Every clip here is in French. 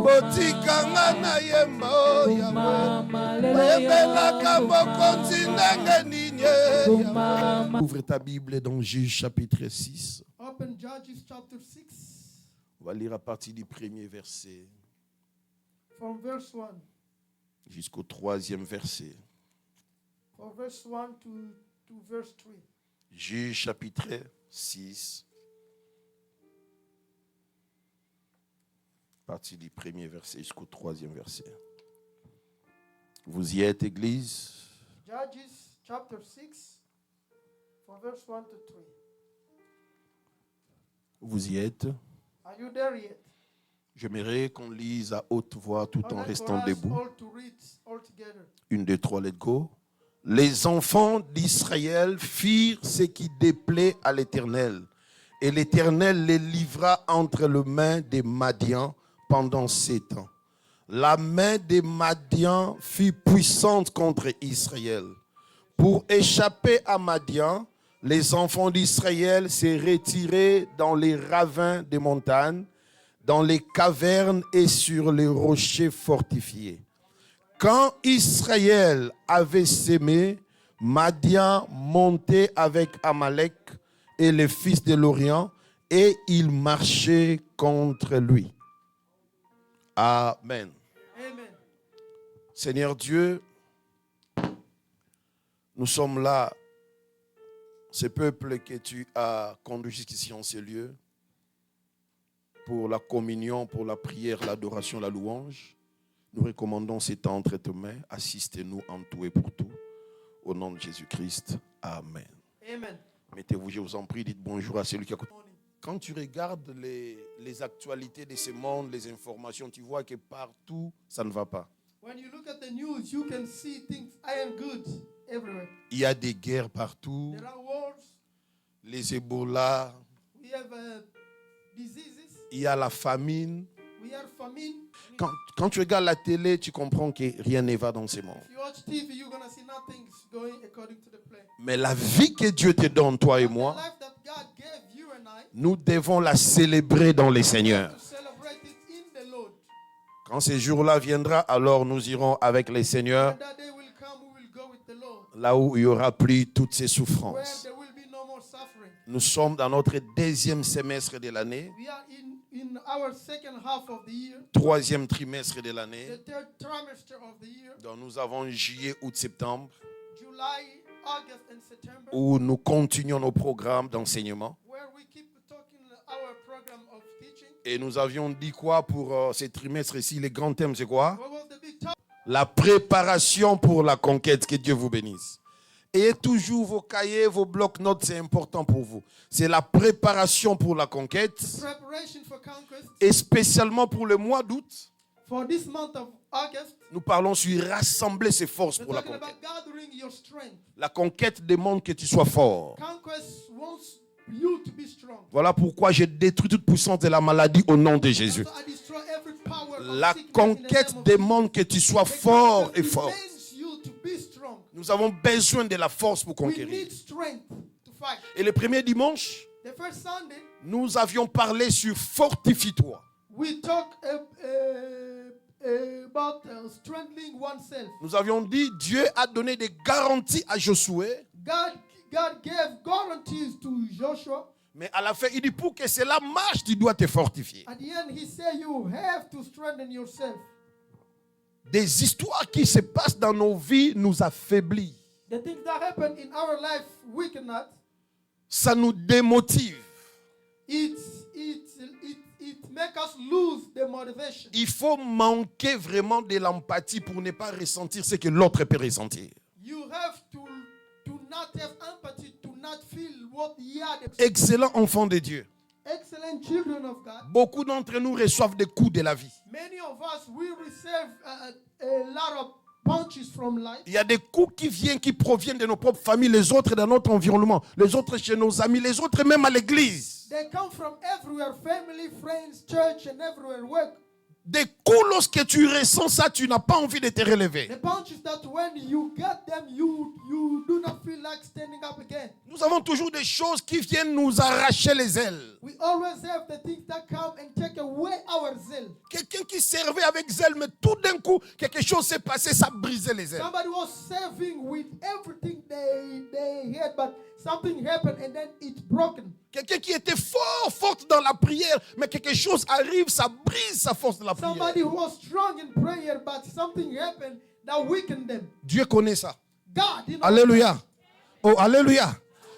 botikanga na yemba o Yahweh oyebelaka bokonzi ndenge nini Yahweh. Ouvre ta Bible dans Juge chapitre 6. Open Judges chapter 6. On va lire à partir du premier verset From verse 1. Jusqu'au troisième verset. From verse 1 to verse 3. Juge chapitre 6. À partir du premier verset jusqu'au troisième verset. Vous y êtes, Église? Judges chapter 6. From verse 1 to 3. Vous y êtes? Are you there yet? J'aimerais qu'on lise à haute voix tout en restant debout. All to read all together. 1, 2, 3, let's go. Les enfants d'Israël firent ce qui déplaît à l'Éternel. Et l'Éternel les livra entre les mains des Madians pendant 7 ans. La main des Madians fut puissante contre Israël. Pour échapper à Madian, les enfants d'Israël s'est retirés dans les ravins des montagnes, dans les cavernes et sur les rochers fortifiés. Quand Israël avait sémé, Madian montait avec Amalek et les fils de l'Orient et ils marchaient contre lui. Amen. Amen. Seigneur Dieu, nous sommes là, ce peuple que tu as conduit jusqu'ici en ce lieu, pour la communion, pour la prière, l'adoration, la louange. Nous recommandons ces temps entre tes mains. Assistez-nous en tout et pour tout. Au nom de Jésus-Christ. Amen. Amen. Mettez-vous, je vous en prie, dites bonjour à celui qui a écouté. Quand tu regardes les actualités de ce monde, les informations, tu vois que partout, ça ne va pas. When you look at the news, you can see things aren't good everywhere. Il y a des guerres partout. There are wars. Les Ebola. We have diseases. Il y a la famine. We have famine. Quand tu regardes la télé, tu comprends que rien ne va dans ce monde. If you watch TV, you're going to see nothing's going according to the plan. Mais la vie que Dieu te donne, toi et moi, The life that God gave you and I, nous devons la célébrer dans les Seigneurs. to celebrate it in the Lord. Quand ce jour-là viendra, alors nous irons avec les Seigneurs, When that day will come, we will go with the Lord. là où il n'y aura plus toutes ces Where souffrances. there will be no more suffering. Nous sommes dans notre deuxième semestre de l'année, We are in our second half of the year, troisième trimestre de l'année. the third trimester of the year, Donc nous avons juillet, août, septembre, July, August, and September, où nous continuons nos programmes d'enseignement. where we keep talking our program of teaching. Et nous avions dit quoi pour ce trimestre-ci? Les grands thèmes, c'est quoi? What was the big topic? La préparation pour la conquête. Que Dieu vous bénisse. Et toujours vos cahiers, vos blocs-notes, c'est important pour vous. C'est la préparation pour la conquête. Preparation for conquest. Et spécialement pour le mois d'août, For this month of August, nous parlons sur rassembler ses forces we're pour la talking conquête. about gathering your strength. La conquête demande que tu sois fort. Conquest wants you to be strong. Voilà pourquoi j'ai détruit toute puissance de la maladie au nom de Jésus. So I destroy every power of La sickness in the conquête name of demande que tu sois Jesus. fort Conquest et fort. demands you to be strong. Nous avons besoin de la force pour We conquérir. need strength to fight. Et le premier dimanche, The first Sunday, nous avions parlé sur fortifie-toi. we talk about strengthening oneself. Nous avions dit, Dieu a donné des garanties à Josué, God gave guarantees to Joshua. mais à la fin, il dit, pour que cela marche, tu dois te fortifier. At the end, he said you have to strengthen yourself. Des histoires qui se passent dans nos vies nous affaiblissent. The things that happen in our life weaken us. Ça nous démotive. It make us lose the motivation. Il faut manquer vraiment de l'empathie pour ne pas ressentir ce que l'autre peut ressentir. You have to not have empathy, to not feel what the other. Excellent enfant de Dieu. Excellent children of God. Beaucoup d'entre nous reçoivent des coups de la vie. Many of us, we receive a lot of punches from life. Il y a des coups qui proviennent de nos propres familles, les autres dans notre environnement, les autres chez nos amis, les autres même à l'église. They come from everywhere, family, friends, church, and everywhere. Work. Des coups, lorsque tu ressens ça, tu n'as pas envie de te relever. The punches that when you get them, you do not feel like standing up again. Nous avons toujours des choses qui viennent nous arracher les ailes. We always have the things that come and take away our zeal. Quelqu'un qui servait avec zèle, mais tout d'un coup, quelque chose s'est passé, ça brisait les ailes. Somebody was serving with everything they had, but something happened and then it's broken. Quelqu'un qui était forte dans la prière, mais quelque chose arrive, ça brise sa force de la prière. Somebody who was strong in prayer, but something happened that weakened them. Dieu connaît ça. God, you know. Alléluia. Oh, alléluia.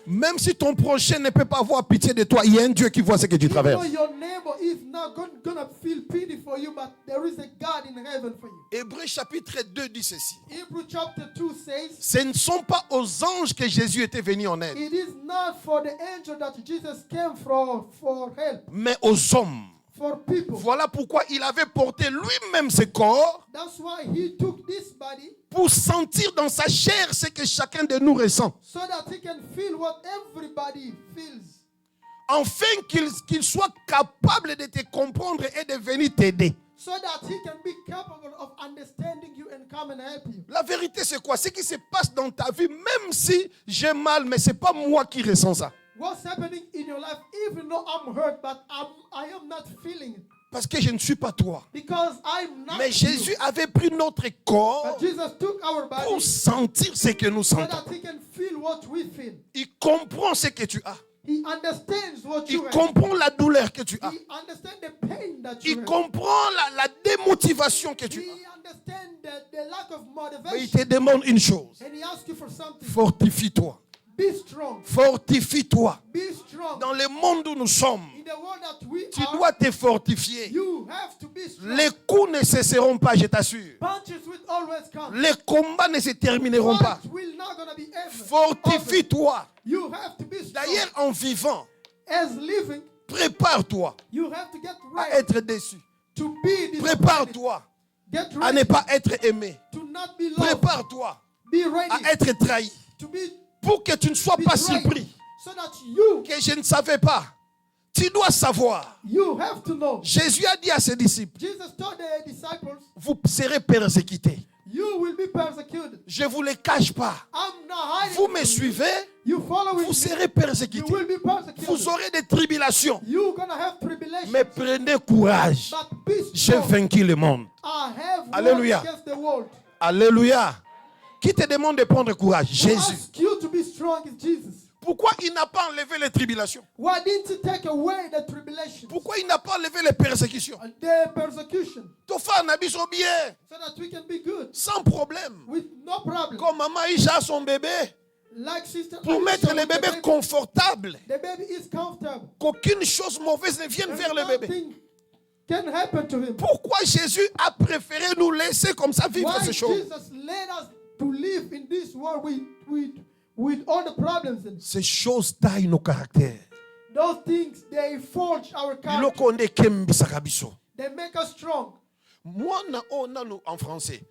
Même si ton prochain ne peut pas avoir pitié de toi, il y a un Dieu qui voit ce que tu Even though traverses. your neighbor is not gonna feel pity for you, but there is a God in heaven for you. Hébreux chapitre 2 dit ceci. Hebrews chapter 2 says, Ce ne sont pas aux anges que Jésus était venu en aide, it is not for the angel that Jesus came for help, mais aux hommes. for people. Voilà pourquoi il avait porté lui-même ce corps That's why he took this body pour sentir dans sa chair ce que chacun de nous ressent. so that he can feel what everybody feels. Afin qu'il soit capable de te comprendre et de venir t'aider. So that he can be capable of understanding you and come and help you. La vérité, c'est quoi? Ce qui se passe dans ta vie, même si j'ai mal, mais ce n'est pas moi qui ressens ça. What's happening in your life, even though I'm hurt, but I am not feeling it. Parce que je ne suis pas toi. Because I'm not Mais you. Jésus avait pris notre corps But Jesus took our pour body sentir ce que nous so sentons. that he can feel what we feel. Il comprend ce que tu as. He understands what Il you have. comprend la douleur que tu as. He understands the pain that you Il have. comprend la démotivation que tu He as. understands the lack of Mais il motivation. te demande une chose. And he asks you for something. Fortifie-toi. Be strong. Fortifie-toi. Be strong. Dans le monde où nous sommes, In the world that we tu are, dois te fortifier. you have to be strong. Les coups ne cesseront pas, je t'assure. Punches will always come. Les combats ne se termineront pas. Fights will not gonna be ever. Fortifie-toi. You have to be strong. D'ailleurs, en vivant, As living, prépare-toi you have to get à ready être déçu. to be disappointed. Prépare-toi Get à ne ready pas être aimé. to not be loved. Prépare-toi Be ready à être trahi. to be Pour que tu ne sois pas betrayed. surpris So that you que je ne savais pas. Tu dois savoir. have to know. Jésus a dit à ses disciples, Jesus told the disciples, vous serez persécutés. you will be persecuted. Je ne vous le cache pas. I'm not hiding Vous from me you. suivez, You following vous me. serez You persécutés. will be persecuted. Vous aurez des tribulations. You're gonna have tribulation. Mais prenez courage. But be J'ai strong. vaincu le monde. I have won Alléluia. against the world. Alléluia. Qui te demande de prendre courage? Who Jésus. asked you to be strong is Jesus. Pourquoi il n'a pas enlevé les tribulations? Why didn't he take away the tribulation? Pourquoi il n'a pas enlevé les persécutions? And the persecution, Tofa n'habite bien, so that we can be good sans problème. with no problem. Comme maman Isha a son bébé, Like sister pour Aisha mettre le with the bébé baby. confortable. The baby is comfortable. Qu'aucune chose mauvaise ne vienne And vers le bébé. nothing can happen to him. Pourquoi Jésus a préféré nous laisser comme ça vivre Why ces choses? Jesus led us to live in this world with all the problems in it. Ces choses taillent nos caractères. Those things, they forge our character. Biloko nde kembisaka biso. They make us strong. Moi, en français,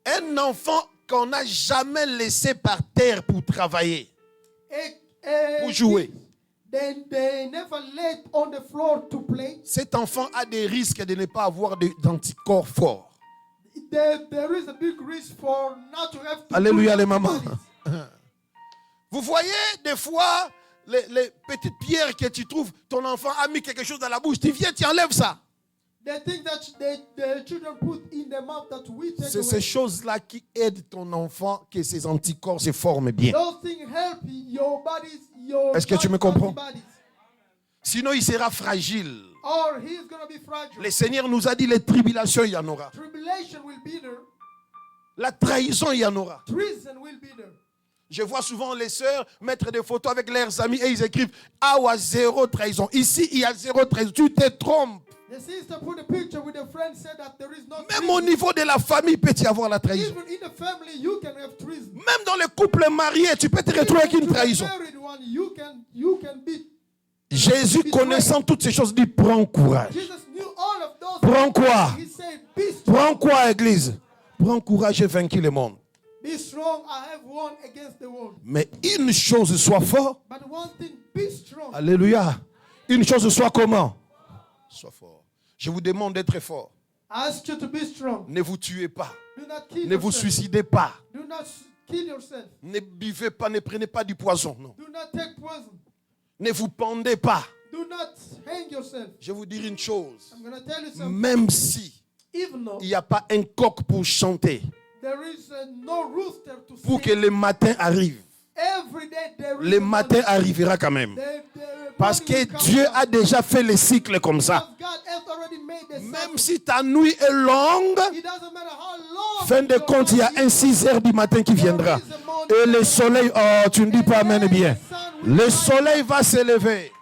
un enfant qu'on n'a jamais laissé par terre pour travailler, pour jouer. They never laid on the floor to play. Cet enfant a des risques de ne pas avoir d'anticorps forts. There is a big risk for not to have to Alléluia do les mamans. antibodies. Vous voyez des fois les petites pierres que tu trouves, ton enfant a mis quelque chose dans la bouche, tu viens, tu enlèves ça. The things that the children put in the mouth that we take C'est away. ces choses-là qui aident ton enfant que ses anticorps se forment bien. Those things help your bodies, your Est-ce que tu me comprends? antibodies. Sinon, il sera fragile. Or he's going to be fragile. Le Seigneur nous a dit les tribulations, il y en aura. Tribulation will be there. La trahison, il y en aura. Treason will be there. Je vois souvent les sœurs mettre des photos avec leurs amis et ils écrivent « Ah, ouais, zéro trahison. Ici, il y a zéro trahison. Tu te trompes. The sister put a picture with a friend, said that there is no Même au treason. niveau de la famille, peut y avoir la trahison. Even in the family, you can have treason. Même dans les couples mariés, tu peux te retrouver avec Even une to the trahison. married one, you can be. Jésus, connaissant toutes ces choses, dit « Prends courage. Jesus knew all of those. Prends quoi? He said, be strong. Prends quoi, Église? Prends courage, j'ai vaincu le monde. Be strong. I have won against the world. Mais une chose soit fort. But one thing, be strong. Alléluia. Une chose soit comment? Sois fort. Je vous demande d'être fort. I ask you to be strong. Ne vous tuez pas. Do not kill Ne vous yourself. suicidez pas. Do not kill yourself. Ne buvez pas, ne prenez pas du poison. Non. Do not take poison. Ne vous pendez pas. Do not hang yourself. Je vais vous dire une chose. I'm going to tell you something. Même si Even though il n'y a pas un coq pour chanter, there is no rooster to pour que sing, le matin arrive, every day there is le a matin morning. arrivera quand même. The Parce morning que will come Dieu down. a déjà fait le cycle comme ça. God has already made the Même cycle. si ta nuit est longue, It doesn't matter how long fin de your compte, il y a night un is. 6 heures du matin qui viendra. Et le soleil, oh, tu ne dis pas amen bien. Le soleil va se lever.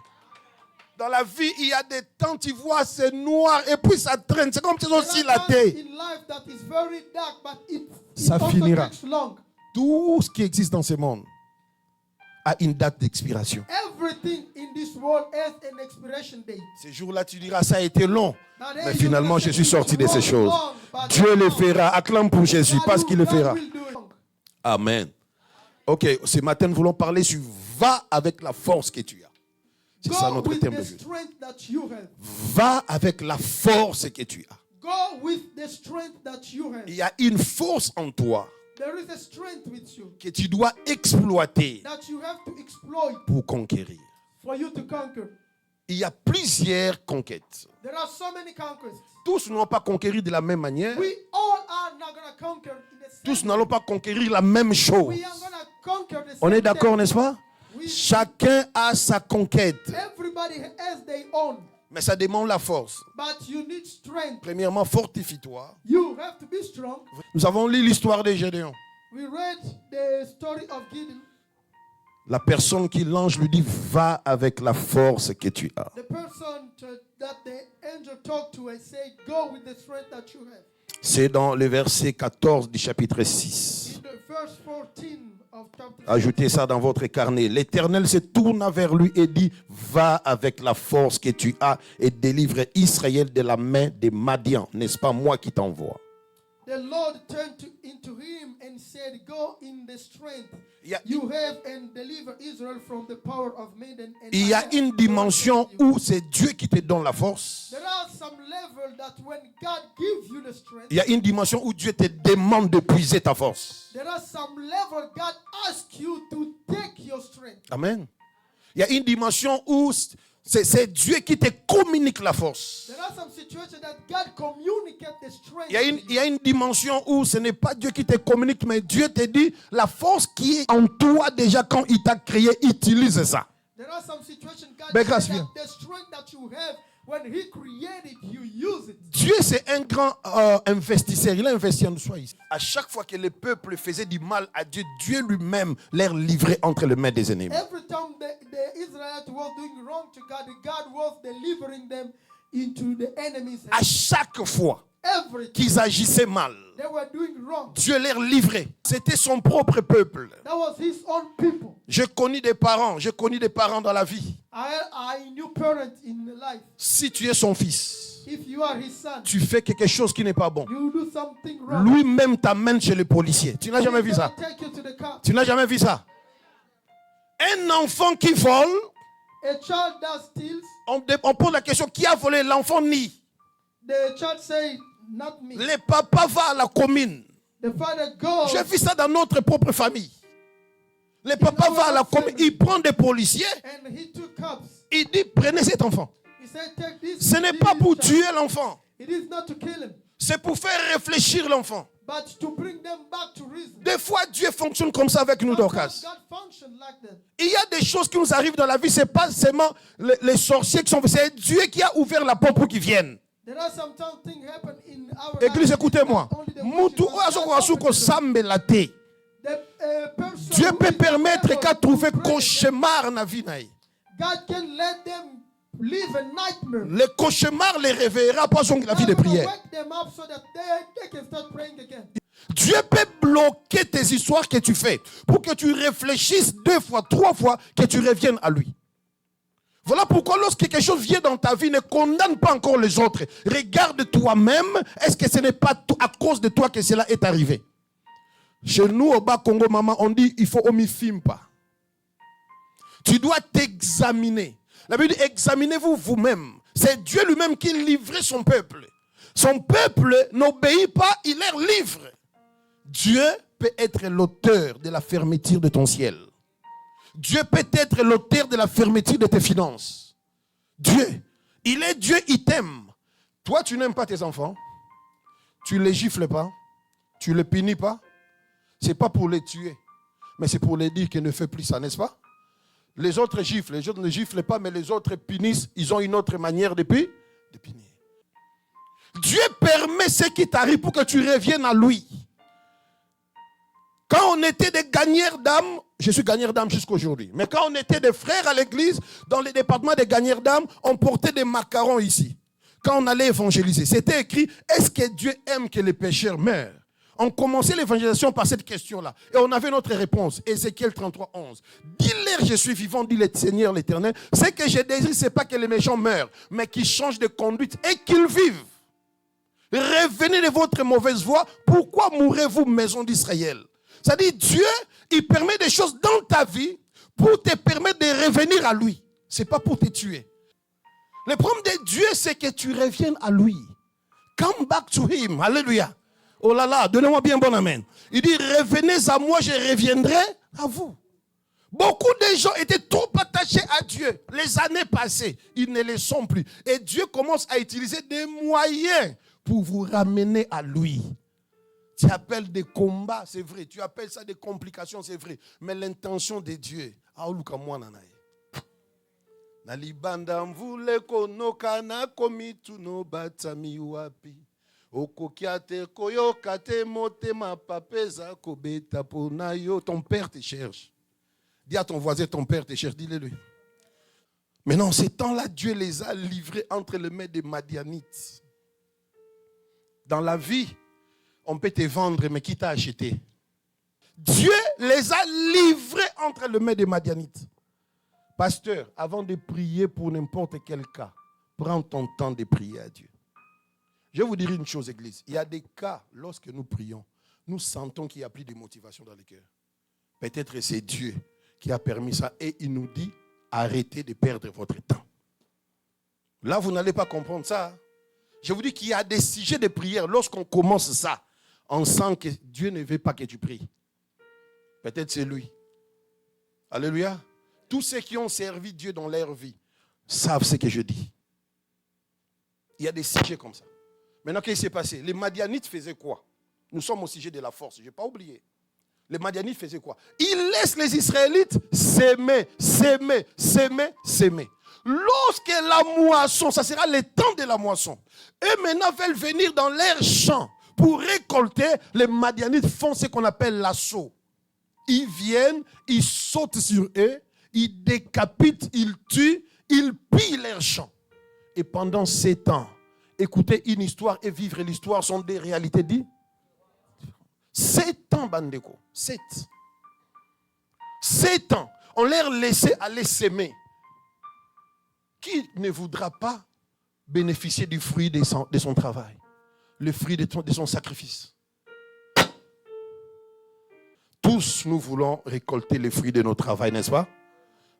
Dans la vie, il y a des temps, tu vois, c'est noir et puis ça traîne. C'est comme si There aussi are la times terre. in life that is very dark, but it Ça also finira. takes long. Tout ce qui existe dans ce monde a une date d'expiration. Everything in this world has an expiration date. Ces jours-là, tu diras, ça a été long. Now, Mais there finalement, you je can suis say sorti de it's ces choses. long, but Dieu le long. fera. Acclame pour Jésus parce qu'il le God fera. will do it. Amen. Ok, ce matin, nous voulons parler sur va avec la force que tu as. C'est ça Go notre with thème the d'aujourd'hui. strength that you have. Va avec la force que tu as. Go with the strength that you have. Il y a une force en toi There is a strength with you que tu dois exploiter that you have to exploit pour conquérir. for you to conquer. Il y a plusieurs conquêtes. There are so many conquests. Tous n'ont pas conquérir de la même manière. We all are not going to conquer in the same Tous way. n'allons pas conquérir la même chose. We are going to conquer the On same est d'accord, thing. n'est-ce pas? We- Chacun a sa conquête. Everybody has their own, Mais ça demande la force. but you need strength. Premièrement, fortifie-toi. You have to be strong. Nous avons lu l'histoire de Gédéon. We read the story of Gideon. La personne qui l'ange lui dit, va avec la force que tu as. The person that the angel talked to and said, go with the strength that you have. C'est dans le verset 14 du chapitre 6. In the verse 14 of chapter 6, Ajoutez ça dans votre carnet. L'Éternel se tourna vers lui et dit, va avec la force que tu as et délivre Israël de la main des Madians. N'est-ce pas moi qui t'envoie? the Lord turned into him and said, go in the strength Il you have and deliver Israel from the power of Midian. And y a I have une dimension chosen you." où c'est Dieu qui te donne la force. There are some level that when God gives you the strength, Il y a une dimension où Dieu te demande de puiser ta force. there are some level God asks you to take your strength. Amen. Il y a une dimension où c'est Dieu qui te communique la force. There are some situations that God communicates the strength. Il y a une dimension où ce n'est pas Dieu qui te communique, mais Dieu te dit la force qui est en toi déjà quand il t'a créé, utilise ça. There are some situations God Ben, said grâce that bien. the strength that you have when He created you, use it. Dieu, c'est un grand investisseur. Il a investi en soi ici. À chaque fois que le peuple faisait du mal à Dieu, Dieu lui-même les livrait entre les mains des ennemis. Every time the Israelites were doing wrong to God, God was delivering them into the enemy's À hands. chaque fois Every time qu'ils agissaient mal, they were doing wrong, Dieu les livrait. C'était son propre peuple. that was His own people. Je connais des parents dans la vie. I knew parents in life. Si tu es son fils, If you are His son, tu fais quelque chose qui n'est pas bon. you do something wrong. Lui-même t'amène chez le policier. Tu n'as jamais vu He's ça? gonna take you to the car. Tu n'as jamais vu ça? Un enfant qui vole, A child that steals, on pose la question, qui a volé? L'enfant nie. the child say, not me. Le papa va à la commune. The father goes. J'ai vu ça dans notre propre famille. Le papa va à la commune, il prend des policiers, And he took cups. il dit prenez cet enfant. He said, take this. Ce n'est pas pour child. tuer l'enfant, It is not to kill him, c'est pour faire réfléchir l'enfant. but to bring them back to reason. Des fois, Dieu fonctionne comme ça avec nous, Sometimes Dorcas. God functioned like that. Il y a des choses qui nous arrivent dans la vie, ce n'est pas seulement les sorciers qui sont... C'est Dieu qui a ouvert la porte pour qu'ils viennent. There are sometimes things happen in our Église, lives. écoutez-moi. Not only the Mutu worship, but oyo God azokoka opens the door. sambe la te. Person Dieu who peut is permettre able qu'à to trouver pray, cauchemar na vie na ye. God can let them live a nightmare. Le cauchemar les réveillera pas sur la vie de God will prière. wake them up so that they can start praying again. Dieu peut bloquer tes histoires que tu fais pour que tu réfléchisses 2 fois, 3 fois, que tu reviennes à lui. Voilà pourquoi lorsque quelque chose vient dans ta vie, ne condamne pas encore les autres. Regarde toi-même, est-ce que ce n'est pas à cause de toi que cela est arrivé? Chez nous, au bas Congo, maman, on dit il faut filme pas. Tu dois t'examiner. La Bible dit examinez-vous vous-même. C'est Dieu lui-même qui livrait son peuple. Son peuple n'obéit pas, il leur livre. Dieu peut être l'auteur de la fermeture de ton ciel. Dieu peut être l'auteur de la fermeture de tes finances. Dieu, il est Dieu, il t'aime. Toi, tu n'aimes pas tes enfants. Tu ne les gifles pas. Tu ne les punis pas. Ce n'est pas pour les tuer, mais c'est pour les dire qu'ils ne font plus ça, n'est-ce pas? Les autres giflent, les autres ne giflent pas, mais les autres punissent. Ils ont une autre manière de punir. Dieu permet ce qui t'arrive pour que tu reviennes à lui. Quand on était des gagneurs d'âme, je suis gagneur d'âme jusqu'aujourd'hui, mais quand on était des frères à l'église, dans les départements des gagneurs d'âme, on portait des macarons ici. Quand on allait évangéliser, c'était écrit, est-ce que Dieu aime que les pécheurs meurent? On commençait l'évangélisation par cette question-là. Et on avait notre réponse. Ézéchiel 33, 11. Dis-leur, je suis vivant, dit le Seigneur l'Éternel. Ce que je désire, ce n'est pas que les méchants meurent, mais qu'ils changent de conduite et qu'ils vivent. Revenez de votre mauvaise voie. Pourquoi mourrez-vous, maison d'Israël? C'est-à-dire, Dieu, il permet des choses dans ta vie pour te permettre de revenir à lui. Ce n'est pas pour te tuer. Le problème de Dieu, c'est que tu reviennes à lui. Come back to him. Alléluia. Oh là là, donnez-moi bien bon amen. Il dit, revenez à moi, je reviendrai à vous. Beaucoup de gens étaient trop attachés à Dieu. Les années passées, ils ne le sont plus. Et Dieu commence à utiliser des moyens pour vous ramener à lui. Tu appelles des combats, c'est vrai. Tu appelles ça des complications, c'est vrai. Mais l'intention de Dieu, Nalibanda mvule konoka na komitu no batami wapi. Okokiate koyokate motema papeza kobeta ponayo. Ton père te cherche. Dis à ton voisin, ton père te cherche. Dis-le lui. Mais non, ces temps-là, Dieu les a livrés entre les mains des Madianites. Dans la vie, on peut te vendre, mais qui t'a acheté? Dieu les a livrés entre les mains des Madianites. Pasteur, avant de prier pour n'importe quel cas, prends ton temps de prier à Dieu. Je vais vous dire une chose, Église. Il y a des cas, lorsque nous prions, nous sentons qu'il n'y a plus de motivation dans le cœur. Peut-être que c'est Dieu qui a permis ça et il nous dit, arrêtez de perdre votre temps. Là, vous n'allez pas comprendre ça. Je vous dis qu'il y a des sujets de prière. Lorsqu'on commence ça, on sent que Dieu ne veut pas que tu pries. Peut-être c'est lui. Alléluia. Tous ceux qui ont servi Dieu dans leur vie savent ce que je dis. Il y a des sujets comme ça. Maintenant, qu'est-ce qui s'est passé? Les Madianites faisaient quoi? Nous sommes au sujet de la force. Je n'ai pas oublié. Les Madianites faisaient quoi? Ils laissent les Israélites s'aimer, s'aimer, s'aimer, s'aimer. Lorsque la moisson, ça sera le temps de la moisson, eux maintenant veulent venir dans leurs champs pour récolter, les Madianites font ce qu'on appelle l'assaut. Ils viennent, ils sautent sur eux, ils décapitent, ils tuent, ils pillent leurs champs. Et pendant 7 ans, écouter une histoire et vivre l'histoire sont des réalités dites. 7 ans, Bandeko. 7 ans. On leur laissait aller s'aimer. Qui ne voudra pas bénéficier du fruit de son travail? Le fruit de son sacrifice. Tous nous voulons récolter les fruits de notre travail, n'est-ce pas?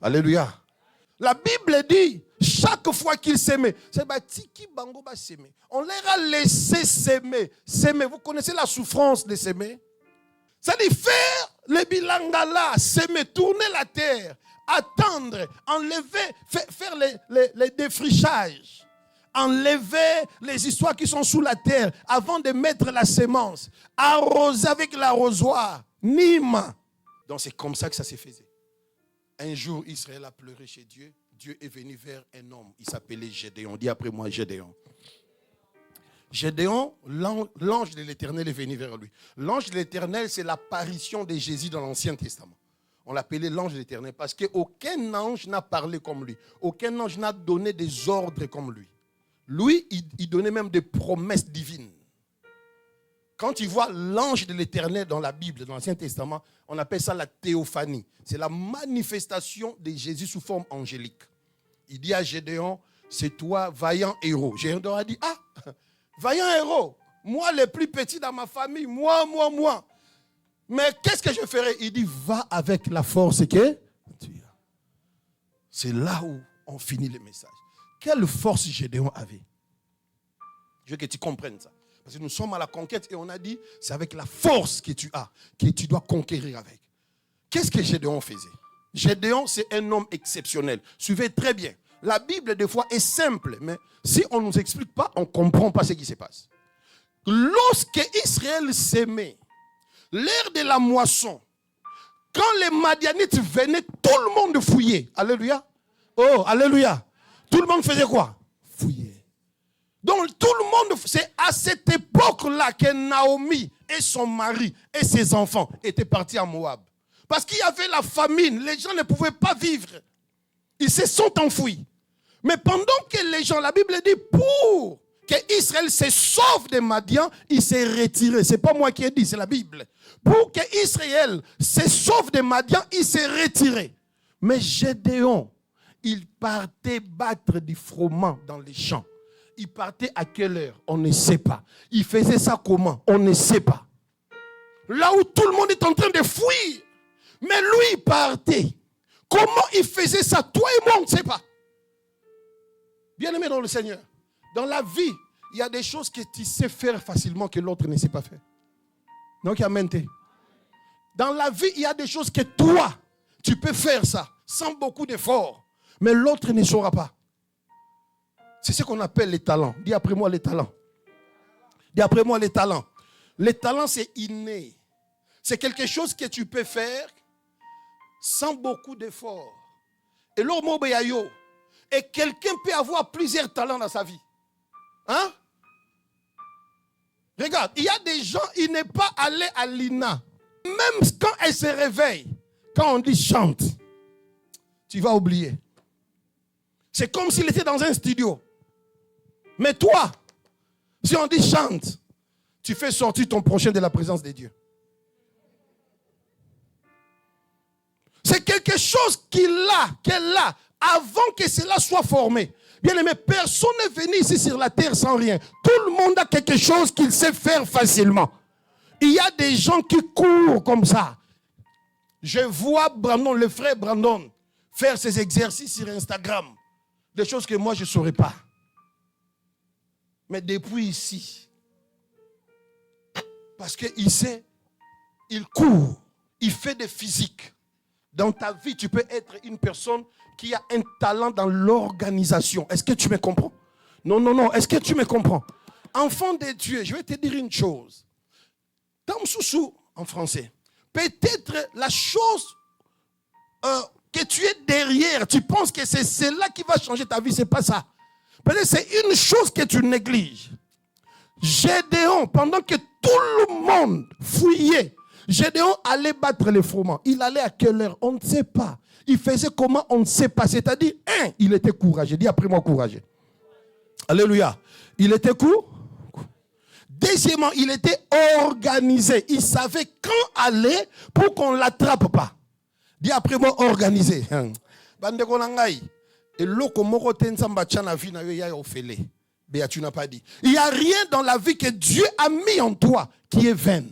Alléluia. La Bible dit, chaque fois qu'ils s'aimaient, on leur a laissé s'aimer. S'aimer. Vous connaissez la souffrance de s'aimer? C'est-à-dire faire le bilangala, s'aimer, tourner la terre, attendre, enlever, faire les défrichages, enlever les histoires qui sont sous la terre avant de mettre la sémence, arroser avec l'arrosoir, Nîmes. Donc c'est comme ça que ça se faisait. Un jour, Israël a pleuré chez Dieu. Dieu est venu vers un homme. Il s'appelait Gédéon. Dis après moi Gédéon. Gédéon, l'ange de l'Éternel est venu vers lui. L'ange de l'Éternel, c'est l'apparition de Jésus dans l'Ancien Testament. On l'appelait l'ange de l'Éternel parce qu'aucun ange n'a parlé comme lui. Aucun ange n'a donné des ordres comme lui. Lui, il donnait même des promesses divines. Quand tu vois l'ange de l'Éternel dans la Bible, dans l'Ancien Testament, on appelle ça la théophanie. C'est la manifestation de Jésus sous forme angélique. Il dit à Gédéon, c'est toi, vaillant héros. Gédéon a dit, vaillant héros, moi le plus petit dans ma famille, moi. Mais qu'est-ce que je ferai? Il dit, va avec la force que tu as. C'est là où on finit le message. Quelle force Gédéon avait? Je veux que tu comprennes ça. Parce que nous sommes à la conquête et on a dit, c'est avec la force que tu as, que tu dois conquérir avec. Qu'est-ce que Gédéon faisait? Gédéon, c'est un homme exceptionnel. Suivez très bien. La Bible, des fois, est simple, mais si on ne nous explique pas, on ne comprend pas ce qui se passe. Lorsque Israël s'aimait, l'ère de la moisson, quand les Madianites venaient, tout le monde fouillait. Alléluia. Oh, alléluia. Tout le monde faisait quoi? Fouillait. Donc tout le monde, c'est à cette époque-là que Naomi et son mari et ses enfants étaient partis à Moab. Parce qu'il y avait la famine, les gens ne pouvaient pas vivre. Ils se sont enfouis. Mais pendant que les gens, la Bible dit, pour que Israël se sauve des Madians, il s'est retiré. Ce n'est pas moi qui ai dit, c'est la Bible. Pour que Israël se sauve des Madians, il s'est retiré. Mais Gédéon, il partait battre du froment dans les champs. Il partait à quelle heure? On ne sait pas. Il faisait ça comment? On ne sait pas. Là où tout le monde est en train de fuir. Mais lui, il partait. Comment il faisait ça? Toi et moi, on ne sait pas. Bien-aimé dans le Seigneur, dans la vie, il y a des choses que tu sais faire facilement que l'autre ne sait pas faire. Donc, amen. Dans la vie, il y a des choses que toi, tu peux faire ça sans beaucoup d'efforts. Mais l'autre ne saura pas. C'est ce qu'on appelle les talents. Dis après moi les talents. Dis après moi les talents. Les talents, c'est inné. C'est quelque chose que tu peux faire sans beaucoup d'efforts. Et l'homme beyayo. Et quelqu'un peut avoir plusieurs talents dans sa vie. Hein? Regarde, il y a des gens, il n'est pas allé à l'INA. Même quand elle se réveille, quand on dit chante, tu vas oublier. C'est comme s'il était dans un studio. Mais toi, si on dit chante, tu fais sortir ton prochain de la présence de Dieu. C'est quelque chose qu'elle a, avant que cela soit formé. Bien aimé, personne n'est venu ici sur la terre sans rien. Tout le monde a quelque chose qu'il sait faire facilement. Il y a des gens qui courent comme ça. Je vois Brandon, le frère Brandon, faire ses exercices sur Instagram. Des choses que moi je ne saurais pas. Mais depuis ici, parce qu'il sait, il court, il fait des physiques. Dans ta vie, tu peux être une personne qui a un talent dans l'organisation. Est-ce que tu me comprends? Non. Est-ce que tu me comprends? Enfant de Dieu, je vais te dire une chose. Tamsousou, en français. Peut-être la chose que tu es derrière, tu penses que c'est cela qui va changer ta vie. Ce n'est pas ça. Peut-être c'est une chose que tu négliges. Gédéon, pendant que tout le monde fouillait, Gédéon allait battre les froment. Il allait à quelle heure? On ne sait pas. Il faisait comment? On ne sait pas. C'est-à-dire, il était courageux. Dis après moi courageux. Alléluia. Il était courageux. Deuxièmement, il était organisé. Il savait quand aller pour qu'on ne l'attrape pas. Dis après moi organisé. Et l'autre, tu n'as pas dit. Il n'y a rien dans la vie que Dieu a mis en toi qui est vain.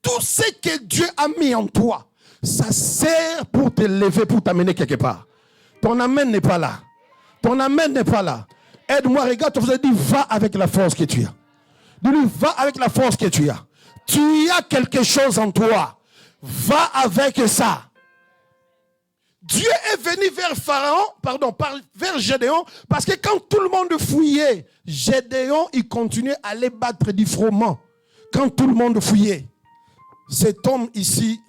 Tout ce que Dieu a mis en toi, ça sert pour te lever, pour t'amener quelque part. Ton amen n'est pas là. Ton amen n'est pas là. Aide-moi, regarde, je vous ai dit, va avec la force que tu as. Dis-lui, va avec la force que tu as. Tu as quelque chose en toi. Va avec ça. Dieu est venu vers vers Gédéon, parce que quand tout le monde fouillait, Gédéon, il continuait à aller battre du froment. Quand tout le monde fouillait. Cet homme ici,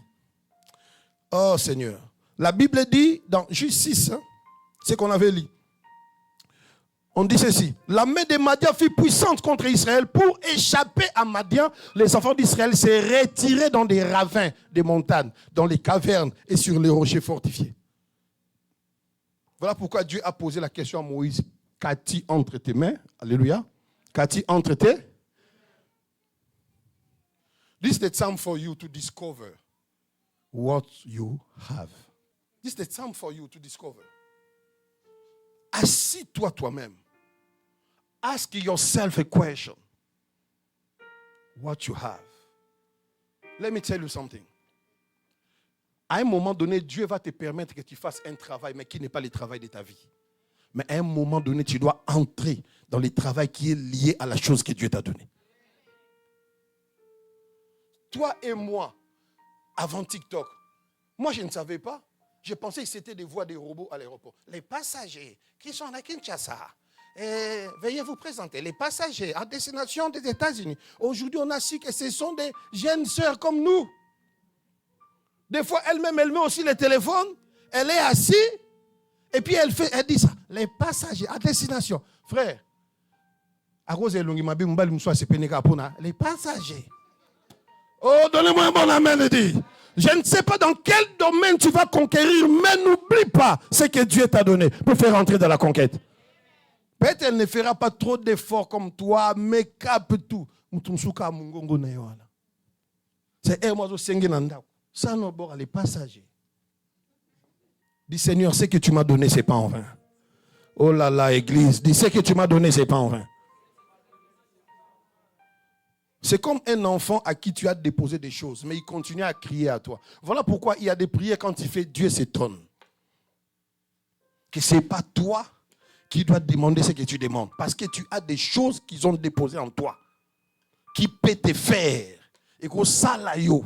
oh Seigneur, la Bible dit dans Juge 6, c'est qu'on avait lu. On dit ceci, la main de Madian fut puissante contre Israël. Pour échapper à Madian, les enfants d'Israël s'est retirés dans des ravins, des montagnes, dans les cavernes et sur les rochers fortifiés. Voilà pourquoi Dieu a posé la question à Moïse. Qu'as-tu entre tes mains? Alléluia. Qu'as-tu entre tes? This is the time for you to discover what you have. This is the time for you to discover. Assis-toi toi-même. Ask yourself a question. What you have. Let me tell you something. À un moment donné, Dieu va te permettre que tu fasses un travail, mais qui n'est pas le travail de ta vie. Mais à un moment donné, tu dois entrer dans le travail qui est lié à la chose que Dieu t'a donnée. Toi et moi, avant TikTok, moi je ne savais pas. Je pensais que c'était des voix des robots à l'aéroport. Les passagers qui sont à Kinshasa, veuillez vous présenter. Les passagers à destination des États-Unis. Aujourd'hui, on a su que ce sont des jeunes sœurs comme nous. Des fois, elle-même, elle met aussi le téléphone. Elle est assise. Et puis, elle dit ça. Les passagers à destination. Frère, les passagers. Oh, donnez-moi un bon amen, dit. Je ne sais pas dans quel domaine tu vas conquérir, mais n'oublie pas ce que Dieu t'a donné pour faire entrer dans la conquête. Peut-être elle ne fera pas trop d'efforts comme toi, mais capte tout. C'est un oiseau sengenanda. Ça nous bord les passagers. Dis Seigneur, ce que tu m'as donné, ce n'est pas en vain. Oh là là, Église, dis ce que tu m'as donné, ce n'est pas en vain. C'est comme un enfant à qui tu as déposé des choses, mais il continue à crier à toi. Voilà pourquoi il y a des prières quand il fait Dieu s'étonne. Que ce n'est pas toi qui dois demander ce que tu demandes. Parce que tu as des choses qu'ils ont déposées en toi. Qui peut te faire. Et qu'au salayo.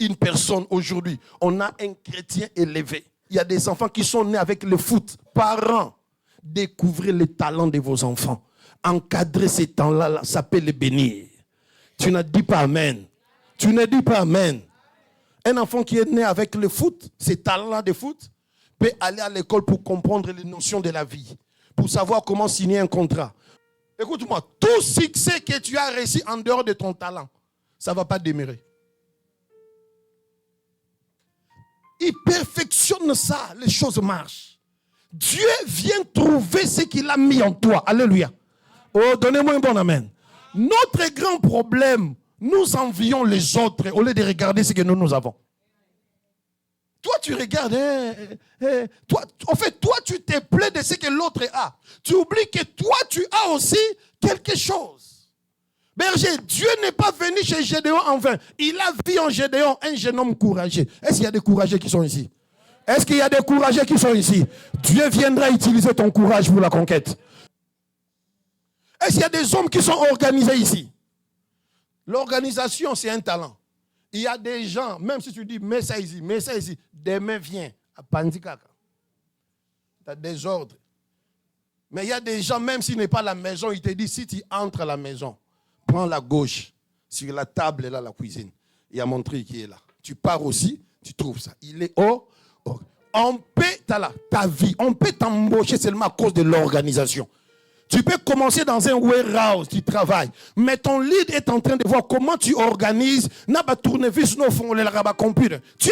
Une personne aujourd'hui, on a un chrétien élevé. Il y a des enfants qui sont nés avec le foot. Parents, découvrez les talents de vos enfants. Encadrer ces temps-là, ça peut les bénir. Tu ne dis pas amen. Tu ne dis pas amen. Un enfant qui est né avec le foot, ces talents-là de foot, peut aller à l'école pour comprendre les notions de la vie, pour savoir comment signer un contrat. Écoute-moi, tout succès que tu as réussi en dehors de ton talent, ça ne va pas demeurer. Il perfectionne ça, les choses marchent. Dieu vient trouver ce qu'il a mis en toi. Alléluia. Oh, donnez-moi un bon amen. Notre grand problème, nous envions les autres au lieu de regarder ce que nous avons. Toi, tu regardes, toi, tu te plais de ce que l'autre a. Tu oublies que toi, tu as aussi quelque chose. Berger, Dieu n'est pas venu chez Gédéon en vain. Il a vu en Gédéon un jeune homme courageux. Est-ce qu'il y a des courageux qui sont ici? Est-ce qu'il y a des courageux qui sont ici? Dieu viendra utiliser ton courage pour la conquête. Est-ce qu'il y a des hommes qui sont organisés ici? L'organisation, c'est un talent. Il y a des gens, même si tu dis, mets ça ici, demain viens à Pandikaka. Tu as des ordres. Mais il y a des gens, même s'il n'est pas à la maison, il te dit, si tu entres à la maison, prends la gauche, sur la table, là, la cuisine. Il y a mon truc qui est là. Tu pars aussi, tu trouves ça. Il est haut. On peut, ta vie, on peut t'embaucher seulement à cause de l'organisation. Tu peux commencer dans un warehouse, tu travailles. Mais ton lead est en train de voir comment tu organises. Tu es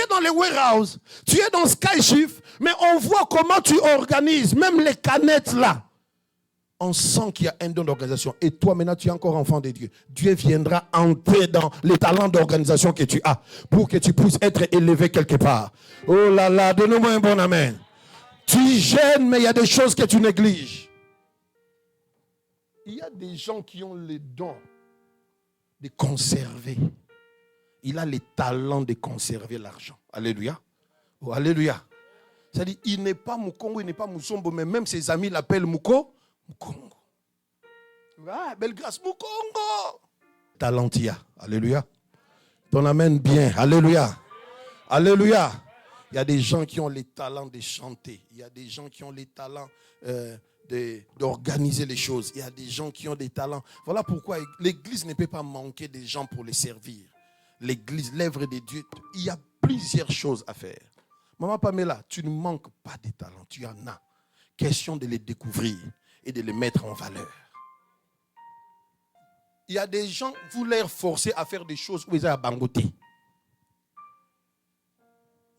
dans le warehouse, tu es dans SkyShift, mais on voit comment tu organises, même les canettes là. On sent qu'il y a un don d'organisation. Et toi, maintenant, tu es encore enfant de Dieu. Dieu viendra entrer dans les talents d'organisation que tu as pour que tu puisses être élevé quelque part. Oh là là, donne-moi un bon amen. Tu gênes, mais il y a des choses que tu négliges. Il y a des gens qui ont le don de conserver. Il a le talent de conserver l'argent. Alléluia. Oh, alléluia. C'est-à-dire, il n'est pas Mukongo, il n'est pas Musombo, mais même ses amis l'appellent Mukongo. Ah, belle grâce, Mukongo. Talentia. Alléluia. Ton amène bien. Alléluia. Alléluia. Il y a des gens qui ont le talent de chanter. Il y a des gens qui ont le talent d'organiser les choses. Il y a des gens qui ont des talents. Voilà pourquoi l'église ne peut pas manquer de gens pour les servir. L'église, l'œuvre de Dieu, il y a plusieurs choses à faire. Maman Pamela, tu ne manques pas de talents, tu en as. Question de les découvrir et de les mettre en valeur. Il y a des gens, vous leur forcez à faire des choses où ils ont à bangoter.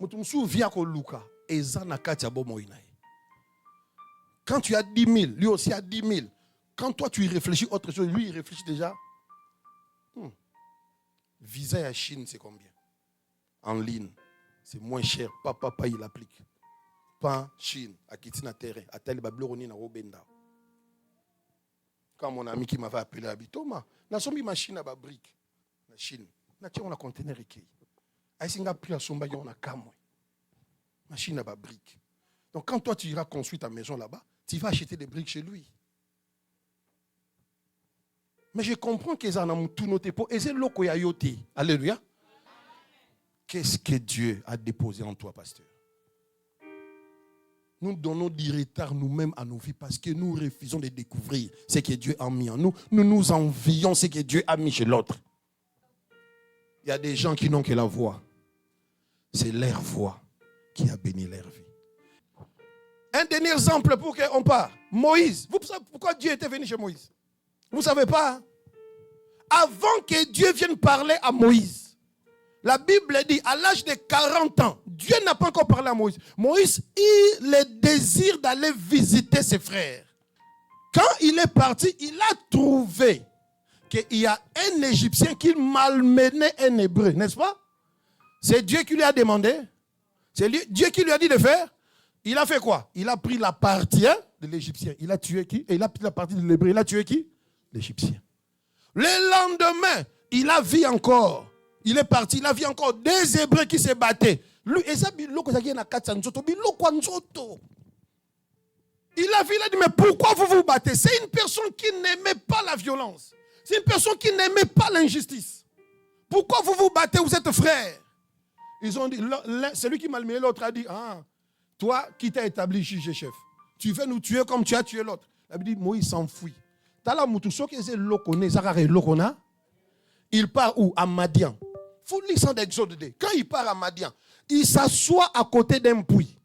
Je me souviens que Luca, quand tu as 10 000, lui aussi a 10 000. Quand toi tu y réfléchis autre chose, lui il réfléchit déjà. Visa à Chine, c'est combien? En ligne, c'est moins cher. Papa, il applique. Pas Chine, à Kitina Terre, à Tel Babloroni, à Robenda. Quand mon ami qui m'avait appelé à Thomas, n'a sombi machine à la brique. La Chine, n'a pas un conteneur recueilli. Aïsinga pris à son baillon, on a camoué. Machine à la brique. Donc quand toi tu iras construire ta maison là-bas, tu vas acheter des briques chez lui. Mais je comprends que ça n'a tout noté pour. Et c'est l'oko ya yote. Alléluia. Qu'est-ce que Dieu a déposé en toi, pasteur? Nous donnons du retard nous-mêmes à nos vies parce que nous refusons de découvrir ce que Dieu a mis en nous. Nous nous envions ce que Dieu a mis chez l'autre. Il y a des gens qui n'ont que la voix. C'est leur voix qui a béni leur vie. Un dernier exemple pour qu'on part. Moïse. Vous savez pourquoi Dieu était venu chez Moïse? Vous ne savez pas? Hein? Avant que Dieu vienne parler à Moïse, la Bible dit, à l'âge de 40 ans, Dieu n'a pas encore parlé à Moïse. Moïse eut le désir d'aller visiter ses frères. Quand il est parti, il a trouvé qu'il y a un Égyptien qui malmenait un Hébreu, n'est-ce pas? C'est Dieu qui lui a demandé. C'est Dieu qui lui a dit de faire. Il a fait quoi? Il a pris la partie de l'Égyptien. Il a tué qui? Et il a pris la partie de l'Hébreu. Il a tué qui? L'Égyptien. Le lendemain, il a vu encore. Il est parti, il a vu encore des Hébreux qui se battaient. Il a vu, il a dit, mais pourquoi vous vous battez? C'est une personne qui n'aimait pas la violence. C'est une personne qui n'aimait pas l'injustice. Pourquoi vous vous battez? Vous êtes frères. Ils ont dit, celui qui malmenait l'autre a dit, ah, toi qui t'as établi juge et chef, tu veux nous tuer comme tu as tué l'autre. Il a dit, Moïse s'enfuit. Il part où? À Madian. Il faut lire ça d'Exode 2. Quand il part à Madian, il s'assoit à côté d'un puits.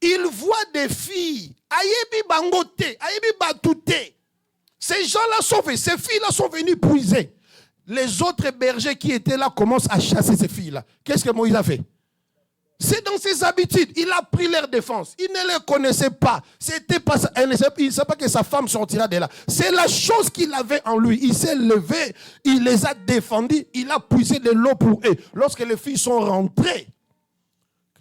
Il voit des filles. Ayebi bangote, ayebi batute. Ces gens-là sont venus, ces filles-là sont venues puiser. Les autres bergers qui étaient là commencent à chasser ces filles-là. Qu'est-ce que Moïse a fait? C'est dans ses habitudes. Il a pris leur défense. Il ne les connaissait pas. C'était pas ça. Il ne savait pas que sa femme sortira de là. C'est la chose qu'il avait en lui. Il s'est levé. Il les a défendus. Il a puisé de l'eau pour eux. Lorsque les filles sont rentrées,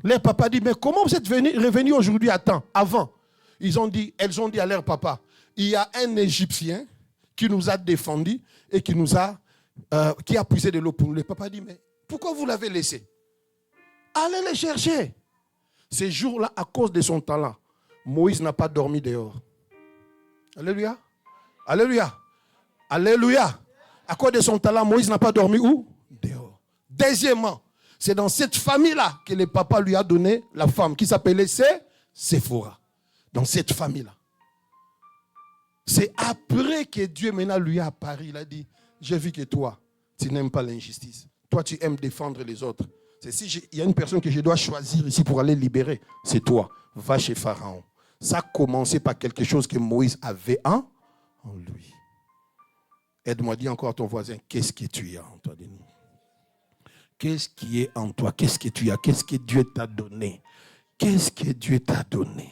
leur papa dit, mais comment vous êtes revenus aujourd'hui à temps, avant? Elles ont dit à leur papa, il y a un Égyptien qui nous a défendus et qui a puisé de l'eau pour nous. Le papa dit, mais pourquoi vous l'avez laissé? Allez les chercher. Ces jours-là, à cause de son talent, Moïse n'a pas dormi dehors. Alléluia. Alléluia. Alléluia. À cause de son talent, Moïse n'a pas dormi où? Dehors. Deuxièmement, c'est dans cette famille-là que le papa lui a donné la femme qui s'appelait Séphora. Dans cette famille-là. C'est après que Dieu maintenant lui a apparu. Il a dit, j'ai vu que toi, tu n'aimes pas l'injustice. Toi, tu aimes défendre les autres. C'est si il y a une personne que je dois choisir ici pour aller libérer, c'est toi. Va chez Pharaon. Ça a commencé par quelque chose que Moïse avait en lui. Aide-moi, dis encore à ton voisin, qu'est-ce que tu as en toi? Dis-nous. Qu'est-ce qui est en toi? Qu'est-ce que tu as? Qu'est-ce que Dieu t'a donné? Qu'est-ce que Dieu t'a donné?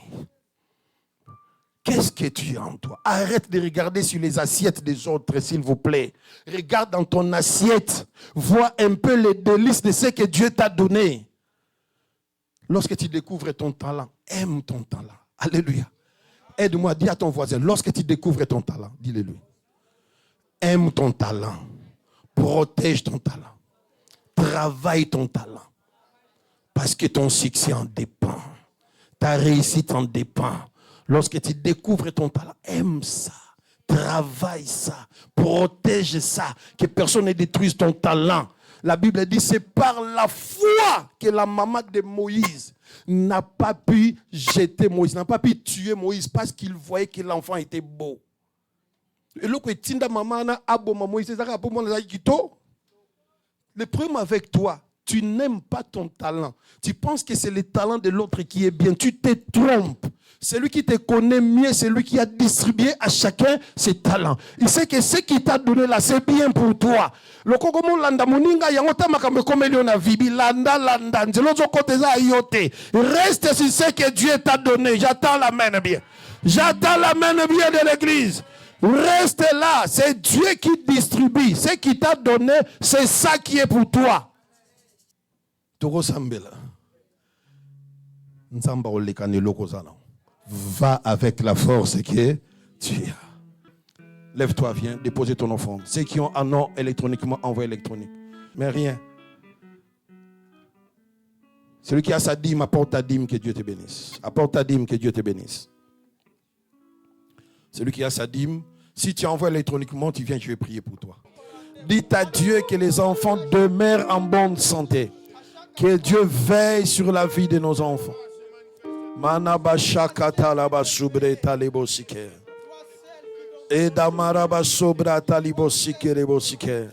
Qu'est-ce que tu as en toi? Arrête de regarder sur les assiettes des autres, s'il vous plaît. Regarde dans ton assiette. Vois un peu les délices de ce que Dieu t'a donné. Lorsque tu découvres ton talent, aime ton talent. Alléluia. Aide-moi, dis à ton voisin, lorsque tu découvres ton talent, dis-le-lui. Aime ton talent. Protège ton talent. Travaille ton talent. Parce que ton succès en dépend. Ta réussite en dépend. Lorsque tu découvres ton talent, aime ça, travaille ça, protège ça, que personne ne détruise ton talent. La Bible dit, c'est par la foi que la maman de Moïse n'a pas pu jeter Moïse, n'a pas pu tuer Moïse parce qu'il voyait que l'enfant était beau. Et le problème avec toi, tu n'aimes pas ton talent. Tu penses que c'est le talent de l'autre qui est bien. Tu te trompes. Celui qui te connaît mieux, c'est lui qui a distribué à chacun ses talents. Il sait que ce qu'il t'a donné là, c'est bien pour toi. Reste sur ce que Dieu t'a donné. J'attends la main bien. J'attends la main bien de l'église. Reste là. C'est Dieu qui distribue. Ce qu'il t'a donné, c'est ça qui est pour toi. Va avec la force que tu as. Lève-toi, viens, déposer ton offrande. Ceux qui ont un nom électroniquement, envoie électronique. Mais rien. Celui qui a sa dîme, apporte ta dîme, que Dieu te bénisse. Apporte ta dîme, que Dieu te bénisse. Celui qui a sa dîme, Si tu envoies électroniquement, tu viens, je vais prier pour toi. Dites à Dieu que les enfants demeurent en bonne santé. Que Dieu veille sur la vie de nos enfants. Manabashakata laba subreta lebosike. Edamaraba sobrata libosike lebosike.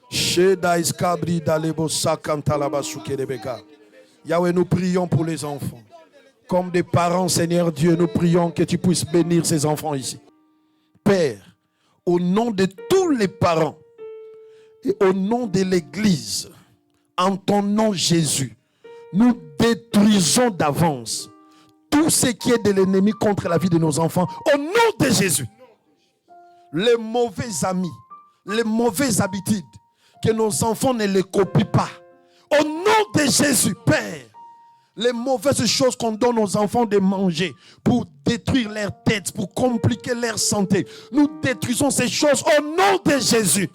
Sheda iskabri dalebosakanta laba sukerebeka. Yahweh, nous prions pour les enfants. Comme des parents, Seigneur Dieu, nous prions que tu puisses bénir ces enfants ici. Père, au nom de tous les parents et au nom de l'Église, en ton nom Jésus, nous détruisons d'avance tout ce qui est de l'ennemi contre la vie de nos enfants. Au nom de Jésus, les mauvais amis, les mauvaises habitudes, que nos enfants ne les copient pas. Au nom de Jésus, Père, les mauvaises choses qu'on donne aux enfants de manger pour détruire leur tête, pour compliquer leur santé, nous détruisons ces choses au nom de Jésus.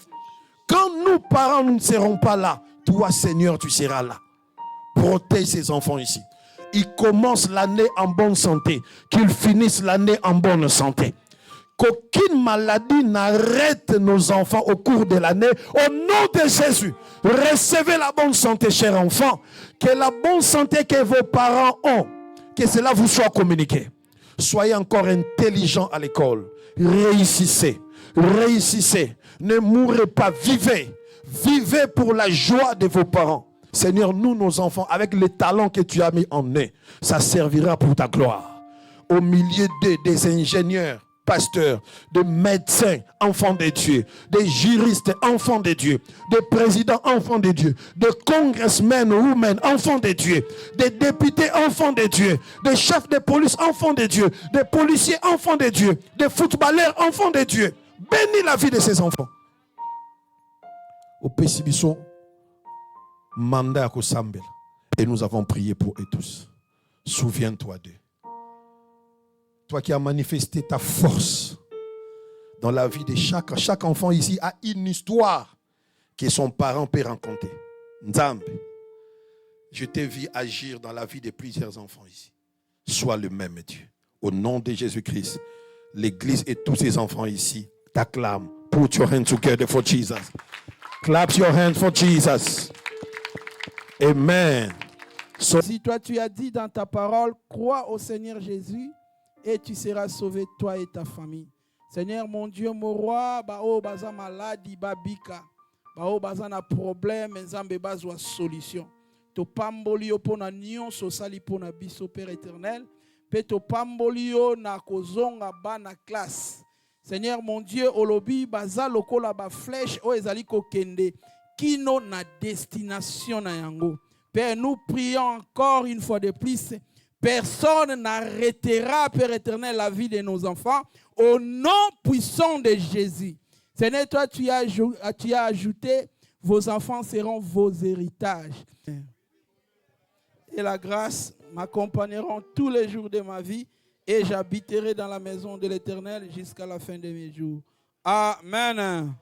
Quand nous, parents, nous ne serons pas là, toi, Seigneur, tu seras là. Protège ces enfants ici. Ils commencent l'année en bonne santé, qu'ils finissent l'année en bonne santé. Qu'aucune maladie n'arrête nos enfants au cours de l'année. Au nom de Jésus, recevez la bonne santé, chers enfants. Que la bonne santé que vos parents ont, que cela vous soit communiqué. Soyez encore intelligents à l'école. Réussissez. Réussissez. Ne mourrez pas. Vivez. Vivez pour la joie de vos parents. Seigneur, nous, nos enfants, avec les talents que tu as mis en eux, ça servira pour ta gloire. Au milieu des ingénieurs, pasteurs, de médecins, enfants de Dieu, des juristes, enfants de Dieu, des présidents, enfants de Dieu, des congressmen, women, enfants de Dieu, des députés, enfants de Dieu, des chefs de police, enfants de Dieu, des policiers, enfants de Dieu, des footballeurs, enfants de Dieu. Bénis la vie de ces enfants. Au Pessibiso, mandat à Kosambel. Et nous avons prié pour eux tous. Souviens-toi d'eux. Toi qui as manifesté ta force dans la vie de chaque enfant ici a une histoire que son parent peut raconter. Nzambe, je t'ai vu agir dans la vie de plusieurs enfants ici. Sois le même Dieu. Au nom de Jésus-Christ, l'Église et tous ces enfants ici t'acclament. Put your hands together for Jesus. Clap your hands for Jesus. Amen. Si toi tu as dit dans ta parole, crois au Seigneur Jésus et tu seras sauvé, toi et ta famille. Seigneur mon Dieu, mon roi, bao baza maladie, babika, bao baza na problème, nzambe bazwa solution. To pamboli yo pona nyonso sali pona biso Père éternel, pe to pamboli yo na kozonga bana classe. Seigneur mon Dieu, olobi baza lokola ba flèche o ezali kokende kino na destination na yango. Père, nous prions encore une fois de plus. Personne n'arrêtera, Père éternel, la vie de nos enfants au nom puissant de Jésus. Seigneur, toi, tu as ajouté, vos enfants seront vos héritages. Et la grâce m'accompagneront tous les jours de ma vie et j'habiterai dans la maison de l'Éternel jusqu'à la fin de mes jours. Amen.